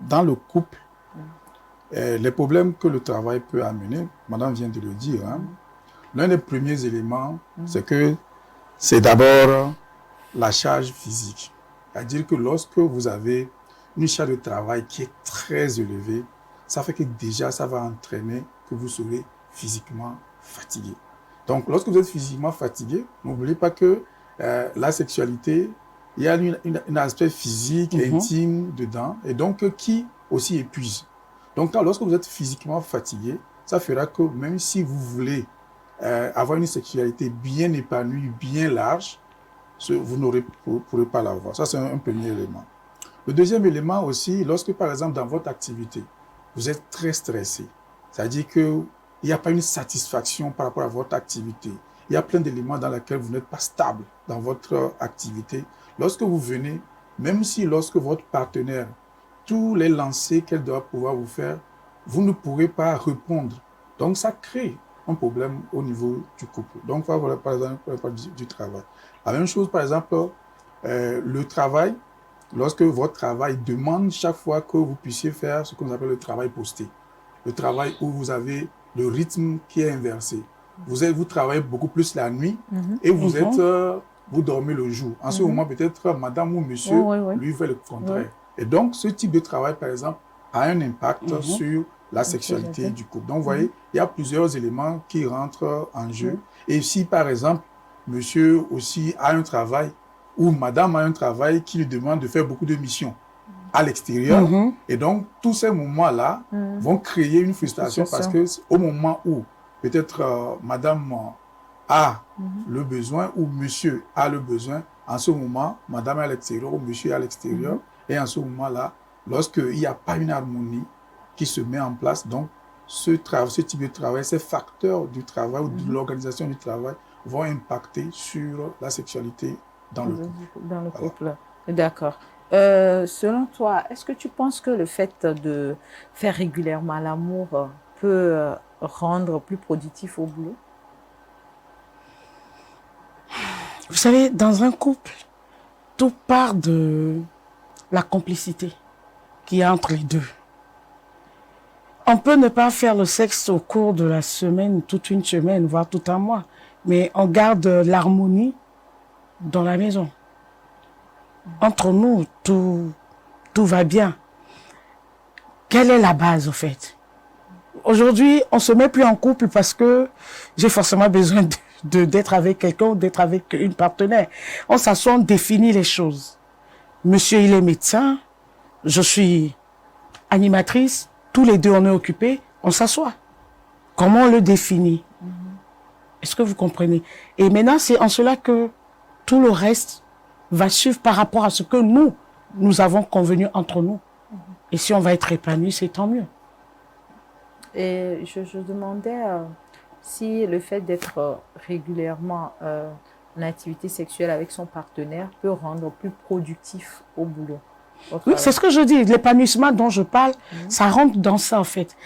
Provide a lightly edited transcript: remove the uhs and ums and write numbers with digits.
dans le couple, les problèmes que le travail peut amener, madame vient de le dire, hein, l'un des premiers éléments, c'est que c'est d'abord la charge physique. C'est-à-dire que lorsque vous avez une charge de travail qui est très élevée, ça fait que déjà, ça va entraîner que vous serez physiquement fatigué. Donc, lorsque vous êtes physiquement fatigué, n'oubliez pas que la sexualité, il y a un aspect physique, intime dedans, et donc qui aussi épuise. Donc, lorsque vous êtes physiquement fatigué, ça fera que même si vous voulez avoir une sexualité bien épanouie, bien large, vous ne pourrez pas l'avoir. Ça, c'est un premier élément. Le deuxième élément aussi, lorsque par exemple dans votre activité, vous êtes très stressé, c'est-à-dire qu'il n'y a pas une satisfaction par rapport à votre activité. Il y a plein d'éléments dans lesquels vous n'êtes pas stable dans votre activité. Lorsque vous venez, même si lorsque votre partenaire, tous les lancers qu'elle doit pouvoir vous faire, vous ne pourrez pas répondre. Donc ça crée un problème au niveau du couple. Donc voilà par exemple du travail. La même chose par exemple, le travail, lorsque votre travail demande chaque fois que vous puissiez faire ce qu'on appelle le travail posté. Le travail où vous avez le rythme qui est inversé. Vous travaillez beaucoup plus la nuit et vous dormez le jour. En ce moment, peut-être madame ou monsieur, lui fait le contraire. Et donc, ce type de travail, par exemple, a un impact sur la sexualité du couple. Donc, vous voyez, il y a plusieurs éléments qui rentrent en jeu. Et si, par exemple, monsieur aussi a un travail ou madame a un travail qui lui demande de faire beaucoup de missions à l'extérieur, et donc, tous ces moments-là vont créer une frustration parce que au moment où peut-être madame a le besoin ou monsieur a le besoin, en ce moment, madame est à l'extérieur ou monsieur est à l'extérieur, et en ce moment-là, lorsqu'il n'y a pas une harmonie qui se met en place, donc ce type de travail, ces facteurs du travail ou de l'organisation du travail vont impacter sur la sexualité dans le couple. Dans le couple, d'accord. Selon toi, est-ce que tu penses que le fait de faire régulièrement l'amour peut rendre plus productif au boulot? Vous savez, dans un couple, tout part de la complicité qu'il y a entre les deux. On peut ne pas faire le sexe au cours de la semaine, toute une semaine, voire tout un mois, mais on garde l'harmonie dans la maison. Entre nous, tout va bien. Quelle est la base, au fait? Aujourd'hui, on ne se met plus en couple parce que j'ai forcément besoin d'être avec quelqu'un ou d'être avec une partenaire. On s'assoit, on définit les choses. Monsieur, il est médecin, je suis animatrice, tous les deux on est occupés, on s'assoit. Comment on le définit? Est-ce que vous comprenez? Et maintenant, c'est en cela que tout le reste va suivre par rapport à ce que nous avons convenu entre nous. Et si on va être épanoui, c'est tant mieux. Et je demandais si le fait d'être régulièrement en activité sexuelle avec son partenaire peut rendre plus productif au boulot. Oui, c'est ce que je dis. L'épanouissement dont je parle, ça rentre dans ça en fait.